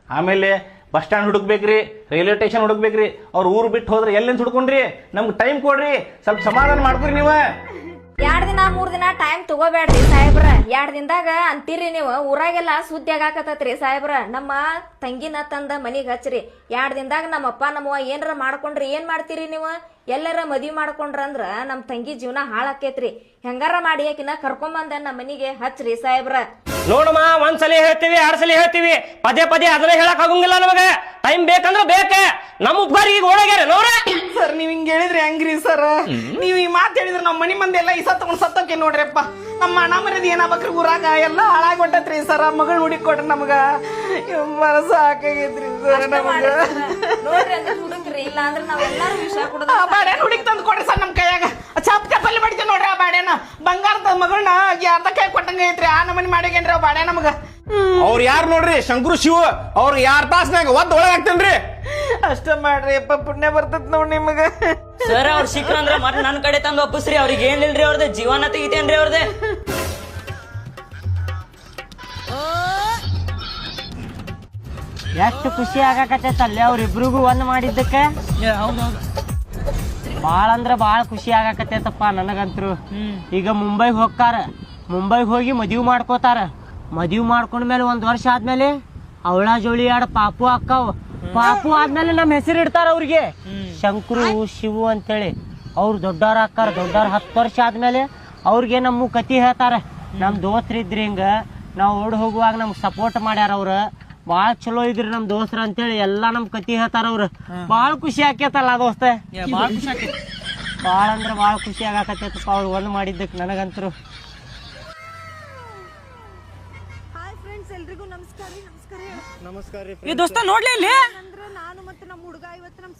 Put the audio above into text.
ಆಮೇಲೆ bus stand ಹುಡುಕ್ಬೇಕ್ರಿ, railway station ಹುಡುಕ್ಬೇಕ್ರಿ. ಅವ್ರ ಊರು ಬಿಟ್ಟು ಹೋದ್ರೆ ಎಲ್ಲಿಂದ ಹುಡ್ಕೊಂಡ್ರಿ? ನಮ್ಗೆ ಟೈಮ್ ಕೊಡ್ರಿ, ಸ್ವಲ್ಪ ಸಮಾಧಾನ ಮಾಡ್ಕೊರಿ ನೀವು. 2 ದಿನ 3 ದಿನ ಟೈಮ್ ತಗೋಬೇಡ್ರಿ ಸಾಹೇಬ್ರ. 2 ದಿನದಾಗ ಅಂತೀರಿ ನೀವು, ಊರಾಗೆಲ್ಲ ಸುದ್ದಿ ಆಗಾಕತ್ತೈತ್ರಿ ಸಾಹೇಬ್ರ. ನಮ್ಮ ತಂಗಿನ ತಂದ ಮನಿಗ್ ಹಚ್ಚ್ರಿ. 2 ದಿನದಾಗ ನಮ್ಮ ಅಪ್ಪ ನಮ್ಮವ್ವ ಏನಾರ ಮಾಡ್ಕೊಂಡ್ರಿ ಏನ್ ಮಾಡ್ತೀರಿ ನೀವು? ಎಲ್ಲರ ಮದ್ವಿ ಮಾಡ್ಕೊಂಡ್ರ ಅಂದ್ರ ನಮ್ ತಂಗಿ ಜೀವನ ಹಾಳಾಕೇತ್ರಿ. ಹೆಂಗಾರ ಮಾಡಿ ಆಕಿನ ಕರ್ಕೊಂಬಂದ ನಮ್ಮ ಮನಿಗೆ ಹಚ್ಚ್ರಿ ಸಾಹೇಬ್ರ. ನೋಡಮ್ಮ, ಒಂದ್ಸಲ ಹೇಳ್ತೀವಿ 2 ಸಲ ಹೇಳ್ತೀವಿ, ಪದೇ ಪದೇ ಅದನ್ನ ಹೇಳಕ್ ಆಗೋಂಗಿಲ್ಲ ನಮಗೆ. ಟೈಮ್ ಬೇಕಂದ್ರ ಬೇಕೆ. ನಮ್ಮ ಉಪ್ಗಾರ ಈಗ ಓಡಾಗ್ಯಾರ ನೋಡ್ರ. ಸರ್ ನೀವ್ ಹಿಂಗ್ ಹೇಳಿದ್ರಿ ಹೆಂಗ್ರಿ ಸರ್? ನೀವ್ ಈ ಮಾತು ಹೇಳಿದ್ರೆ ನಮ್ಮ ಮನಿ ಮಂದಿ ಎಲ್ಲ ಇಸ ತಗೊಂಡ್ ಸತ್ತೋಕೆ ನೋಡ್ರಿಪ್ಪ. ನಮ್ಮ ಅಣ್ಣ ಮರದಿ ಏನಾಗ್ಬೇಕ್ರಿ? ಊರಾಗ ಎಲ್ಲ ಹಾಳಾಗ್ಬಿಟ್ಟತ್ರಿ ಸರ್. ಮಗಳ್ ಹುಡುಕಿ ಕೊಟ್ರಿ ನಮಗ. ಮನಸ್ಸು ಹಾಕಾಗೈತ್ರಿ ಸರ್ ನಮಗ. ನೋಡ್ರಿ ಅಂತ ಹುಡುಕ್ರಿ, ಇಲ್ಲ ಅಂದ್ರೆ ನಾವೆಲ್ಲಾರು ವಿಷಯ ಕೊಡೋದು. ಬಾಡ್ಯಾನ ಹುಡುಕಿ ತಂದು ಕೊಡ್ರಿ ಸರ್ ನಮ್ ಕೈಯಾಗ. ಚಪ್ ಚಪ್ಪಲ್ಲಿ ಬಡಿತ ನೋಡ್ರಿ ಆ ಬಾಡ್ಯಾನ. ಬಂಗಾರದ ಮಗಳನ್ನ ಅರ್ಧ ಕೈ ಕೊಟ್ಟಂಗ ಐತ್ರಿ. ಆ ನಮನಿ ಮಾಡ್ಯಾಗೇನ್ರಿ ಆ ಬಾಡ್ಯ ನಮಗ. ಅವ್ರು ಯಾರು ನೋಡ್ರಿ? ಶಂಕರು ಶಿವ. ಅವ್ರು 2 ತಾಸ್ನಾಗ ಒದ್ದು ಒಳಗಾಗ್ತೇನ್ರಿ. ಅಷ್ಟ ಮಾಡ್ರಿ ಅಪ್ಪ, ಪುಣ್ಯ ಬರ್ತೈತ್ ನೋಡ್ ನಿಮಗ. ಸರ್ ಅವ್ರ ಸಿಕ್ಕ್ರ ಅಂದ್ರ ಮತ್ತೆ ನನ್ ಕಡೆ ತಂದು ಒಪ್ಪಿಸ್ರಿ. ಅವ್ರಿಗೆ ಏನಿಲ್ರಿ ಅವ್ರದ್ದು ಜೀವನ ತೆಗಿತೇನ್ರಿ ಅವ್ರದ್ದು. ಎಷ್ಟು ಖುಷಿ ಆಗಾಕತ್ತೈತಲ್ಲಿ ಅವ್ರಿಬ್ರಿಗೂ ಒಂದ್ ಮಾಡಿದ್ದಕ್ಕೆ. ಬಾಳ ಅಂದ್ರ ಬಾಳ ಖುಷಿ ಆಗಾಕತ್ತೈತಪ್ಪ ನನಗಂತ್ರು. ಈಗ ಮುಂಬೈಗೆ ಹೋಗ್ತಾರ, ಮುಂಬೈಗೆ ಹೋಗಿ ಮದ್ವಿ ಮಾಡ್ಕೋತಾರ. ಮದ್ವಿ ಮಾಡ್ಕೊಂಡ್ಮೇಲೆ 1 ವರ್ಷ ಆದ್ಮೇಲೆ ಅವಳ ಜೋಳಿ 2 ಪಾಪು ಅಕ್ಕಾವ್. ಪಾಪು ಆದ್ಮೇಲೆ ನಮ್ ಹೆಸರು ಇಡ್ತಾರ ಅವ್ರಿಗೆ, ಶಂಕರು ಶಿವು ಅಂತೇಳಿ. ಅವ್ರು ದೊಡ್ಡವ್ರ ಅಕ್ಕಾರ. ದೊಡ್ಡವ್ರ 10 ವರ್ಷ ಆದ್ಮೇಲೆ ಅವ್ರಿಗೆ ನಮ್ಮ ಕತಿ ಹೇಳ್ತಾರ. ನಮ್ ದೋಸ್ತ್ರಿದ್ರಿ ಹಿಂಗ ನಾವ್ ಓಡ್ ಹೋಗುವಾಗ ನಮ್ಗೆ ಸಪೋರ್ಟ್ ಮಾಡ್ಯಾರ ಅವ್ರ. ಬಾಳ ಚಲೋ ಇದ್ರಿ ನಮ್ ದೋಸ್ತ್ರ ಅಂತೇಳಿ ಎಲ್ಲಾ ನಮ್ ಕತಿ ಹೇಳ್ತಾರ ಅವ್ರು. ಬಾಳ ಖುಷಿ ಆಕೇತಲ್ಲ ದೋಸ್ತ. ಬಾಳ ಅಂದ್ರ ಬಾಳ ಖುಷಿ ಆಗಾಕತ್ತೈತಪ್ಪ ಅವ್ರು ಒಂದ್ ಮಾಡಿದ್ದಕ್ ನನಗಂತರು. ಎಲ್ರಿಗೂ ನಮಸ್ಕಾರ. ನಮಸ್ಕಾರ. ಈ ದೋಸ್ತ ನೋಡ್ಲಿ ಇಲ್ಲಿ. ನಾನು ಮತ್ತೆ ನಮ್ಮ ಹುಡುಗ ಇವತ್ತು ನಮ್